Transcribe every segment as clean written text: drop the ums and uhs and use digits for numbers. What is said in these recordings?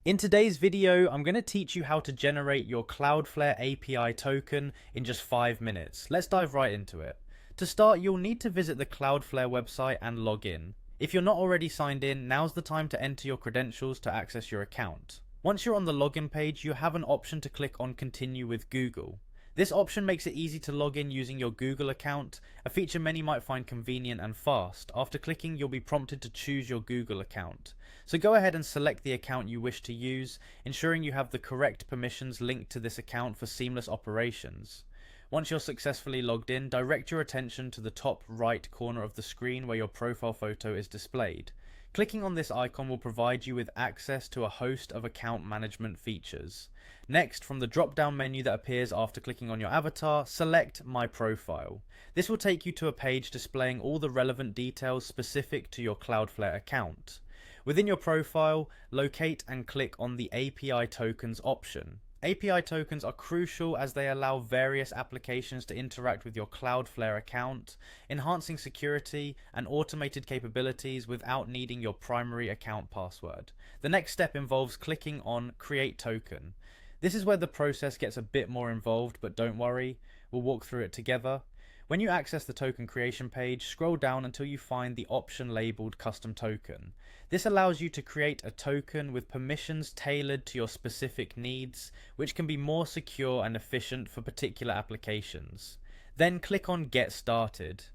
In today's video, I'm going to teach you how to generate your Cloudflare API token in just 5 minutes. Let's dive right into it. To start, you'll need to visit the Cloudflare website and log in. If you're not already signed in, now's the time to enter your credentials to access your account. Once you're on the login page, you have an option to click on Continue with Google. This option makes it easy to log in using your Google account, a feature many might find convenient and fast. After clicking, you'll be prompted to choose your Google account. So go ahead and select the account you wish to use, ensuring you have the correct permissions linked to this account for seamless operations. Once you're successfully logged in, direct your attention to the top right corner of the screen where your profile photo is displayed. Clicking on this icon will provide you with access to a host of account management features. Next, from the drop-down menu that appears after clicking on your avatar, select My Profile. This will take you to a page displaying all the relevant details specific to your Cloudflare account. Within your profile, locate and click on the API tokens option. API tokens are crucial as they allow various applications to interact with your Cloudflare account, enhancing security and automated capabilities without needing your primary account password. The next step involves clicking on Create Token. This is where the process gets a bit more involved, but don't worry, we'll walk through it together. When you access the token creation page, scroll down until you find the option labeled Custom Token. This allows you to create a token with permissions tailored to your specific needs, which can be more secure and efficient for particular applications. Then click on Get Started.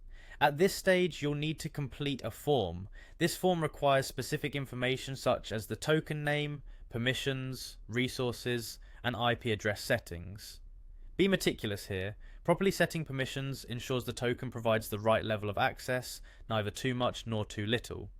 At this stage, you'll need to complete a form. This form requires specific information such as the token name, permissions, resources, and IP address settings. Be meticulous here. Properly setting permissions ensures the token provides the right level of access, neither too much nor too little.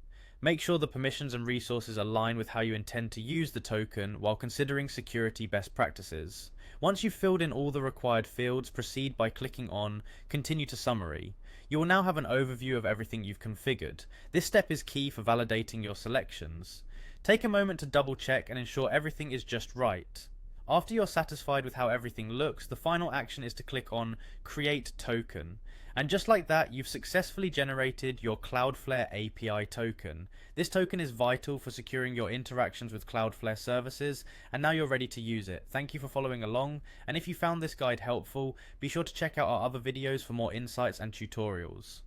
Make sure the permissions and resources align with how you intend to use the token while considering security best practices. Once you've filled in all the required fields, proceed by clicking on Continue to Summary. You will now have an overview of everything you've configured. This step is key for validating your selections. Take a moment to double check and ensure everything is just right. After you're satisfied with how everything looks, the final action is to click on Create Token. And just like that, you've successfully generated your Cloudflare API token. This token is vital for securing your interactions with Cloudflare services, and now you're ready to use it. Thank you for following along, and if you found this guide helpful, be sure to check out our other videos for more insights and tutorials.